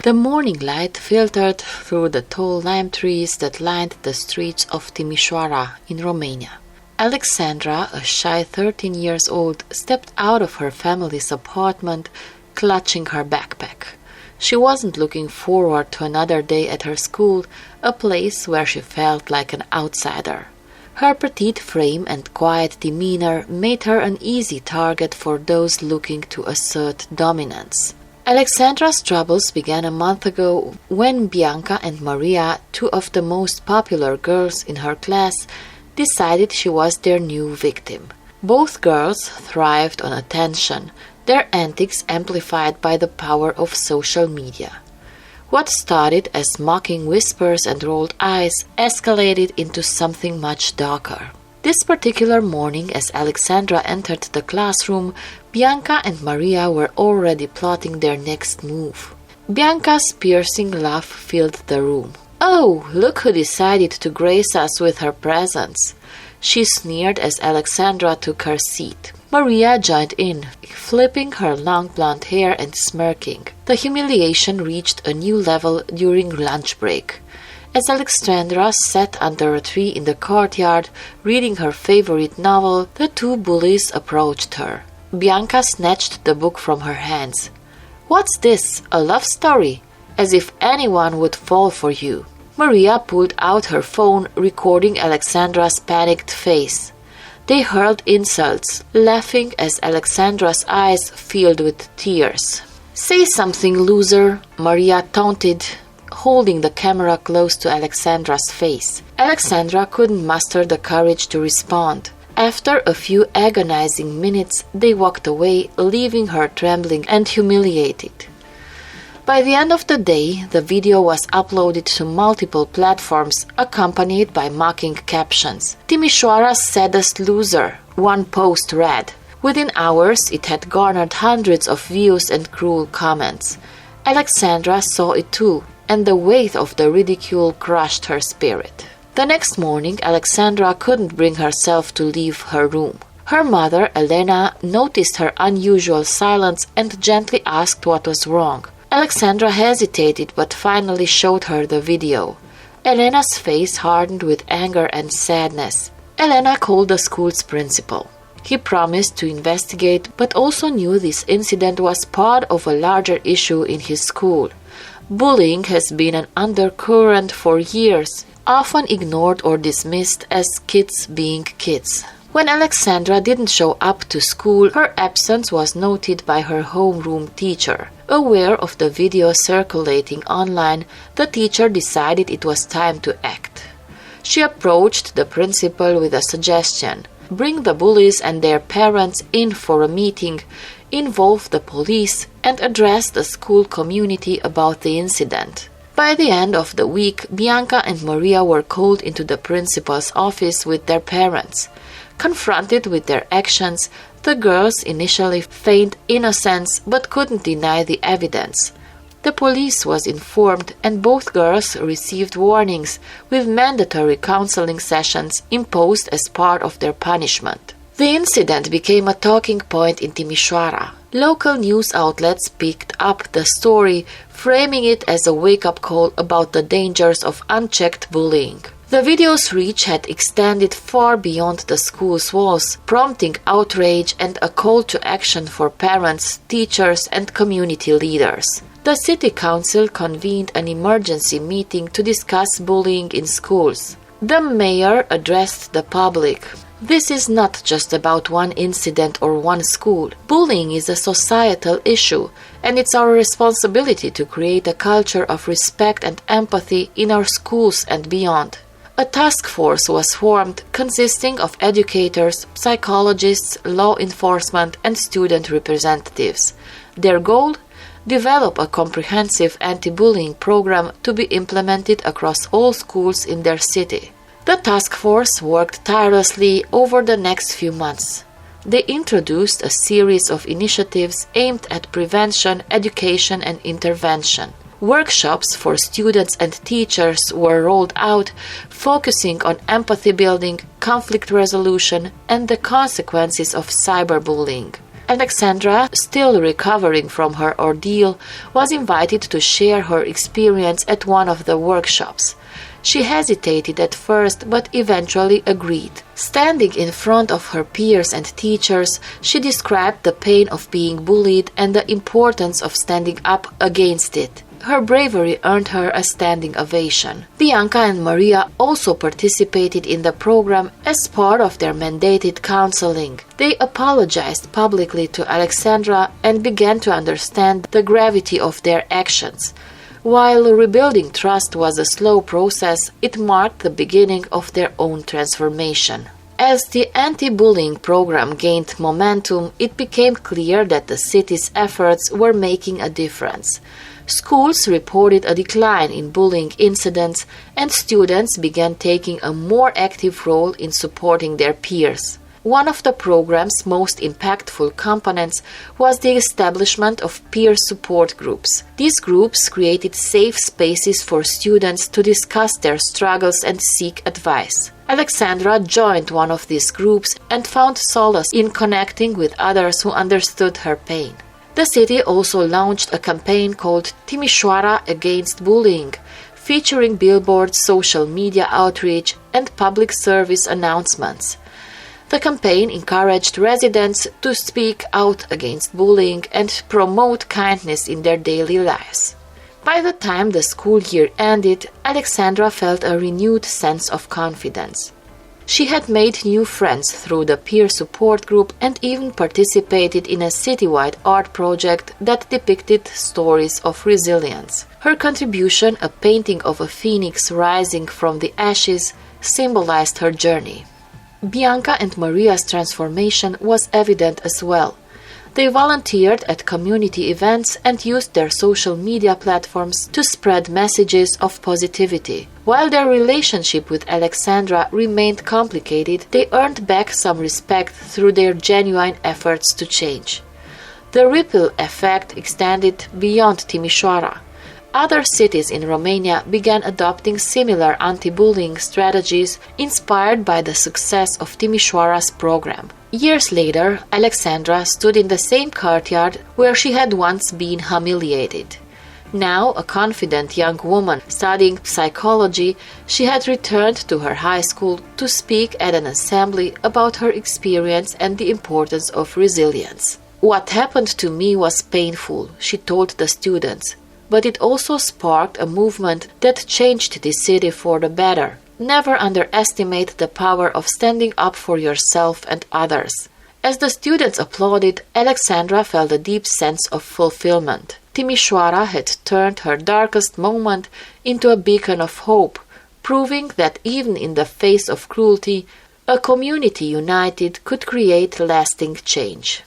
The morning light filtered through the tall lime trees that lined the streets of Timișoara in Romania. Alexandra, a shy 13 years old, stepped out of her family's apartment, clutching her backpack. She wasn't looking forward to another day at her school, a place where she felt like an outsider. Her petite frame and quiet demeanor made her an easy target for those looking to assert dominance. Alexandra's troubles began a month ago when Bianca and Maria, two of the most popular girls in her class, decided she was their new victim. Both girls thrived on attention, their antics amplified by the power of social media. What started as mocking whispers and rolled eyes escalated into something much darker. This particular morning, as Alexandra entered the classroom, Bianca and Maria were already plotting their next move. Bianca's piercing laugh filled the room. "Oh, look who decided to grace us with her presence," she sneered as Alexandra took her seat. Maria joined in, flipping her long blonde hair and smirking. The humiliation reached a new level during lunch break. As Alexandra sat under a tree in the courtyard, reading her favorite novel, the two bullies approached her. Bianca snatched the book from her hands. "What's this? A love story? As if anyone would fall for you." Maria pulled out her phone, recording Alexandra's panicked face. They hurled insults, laughing as Alexandra's eyes filled with tears. "Say something, loser," Maria taunted, holding the camera close to Alexandra's face. Alexandra couldn't muster the courage to respond. After a few agonizing minutes, they walked away, leaving her trembling and humiliated. By the end of the day, the video was uploaded to multiple platforms, accompanied by mocking captions. "Timișoara's saddest loser," one post read. Within hours, it had garnered hundreds of views and cruel comments. Alexandra saw it too, and the weight of the ridicule crushed her spirit. The next morning, Alexandra couldn't bring herself to leave her room. Her mother, Elena, noticed her unusual silence and gently asked what was wrong. Alexandra hesitated but finally showed her the video. Elena's face hardened with anger and sadness. Elena called the school's principal. He promised to investigate but also knew this incident was part of a larger issue in his school. Bullying has been an undercurrent for years, often ignored or dismissed as kids being kids. When Alexandra didn't show up to school, her absence was noted by her homeroom teacher. Aware of the video circulating online, the teacher decided it was time to act. She approached the principal with a suggestion: bring the bullies and their parents in for a meeting, involve the police, and address the school community about the incident. By the end of the week, Bianca and Maria were called into the principal's office with their parents. Confronted with their actions, the girls initially feigned innocence but couldn't deny the evidence. The police was informed and both girls received warnings, with mandatory counseling sessions imposed as part of their punishment. The incident became a talking point in Timișoara. Local news outlets picked up the story, framing it as a wake-up call about the dangers of unchecked bullying. The video's reach had extended far beyond the school's walls, prompting outrage and a call to action for parents, teachers, and community leaders. The city council convened an emergency meeting to discuss bullying in schools. The mayor addressed the public. "This is not just about one incident or one school. Bullying is a societal issue, and it's our responsibility to create a culture of respect and empathy in our schools and beyond." A task force was formed consisting of educators, psychologists, law enforcement, and student representatives. Their goal? Develop a comprehensive anti-bullying program to be implemented across all schools in their city. The task force worked tirelessly over the next few months. They introduced a series of initiatives aimed at prevention, education, and intervention. Workshops for students and teachers were rolled out, focusing on empathy building, conflict resolution, and the consequences of cyberbullying. Alexandra, still recovering from her ordeal, was invited to share her experience at one of the workshops. She hesitated at first, but eventually agreed. Standing in front of her peers and teachers, she described the pain of being bullied and the importance of standing up against it. Her bravery earned her a standing ovation. Bianca and Maria also participated in the program as part of their mandated counseling. They apologized publicly to Alexandra and began to understand the gravity of their actions. While rebuilding trust was a slow process, it marked the beginning of their own transformation. As the anti-bullying program gained momentum, it became clear that the city's efforts were making a difference. Schools reported a decline in bullying incidents, and students began taking a more active role in supporting their peers. One of the program's most impactful components was the establishment of peer support groups. These groups created safe spaces for students to discuss their struggles and seek advice. Alexandra joined one of these groups and found solace in connecting with others who understood her pain. The city also launched a campaign called Timișoara Against Bullying, featuring billboards, social media outreach, and public service announcements. The campaign encouraged residents to speak out against bullying and promote kindness in their daily lives. By the time the school year ended, Alexandra felt a renewed sense of confidence. She had made new friends through the peer support group and even participated in a citywide art project that depicted stories of resilience. Her contribution, a painting of a phoenix rising from the ashes, symbolized her journey. Bianca and Maria's transformation was evident as well. They volunteered at community events and used their social media platforms to spread messages of positivity. While their relationship with Alexandra remained complicated, they earned back some respect through their genuine efforts to change. The ripple effect extended beyond Timișoara. Other cities in Romania began adopting similar anti-bullying strategies inspired by the success of Timișoara's program. Years later, Alexandra stood in the same courtyard where she had once been humiliated. Now, a confident young woman studying psychology, she had returned to her high school to speak at an assembly about her experience and the importance of resilience. "What happened to me was painful," she told the students, "but it also sparked a movement that changed this city for the better." Never underestimate the power of standing up for yourself and others. As the students applauded, Alexandra felt a deep sense of fulfillment. Timișoara had turned her darkest moment into a beacon of hope, proving that even in the face of cruelty, a community united could create lasting change.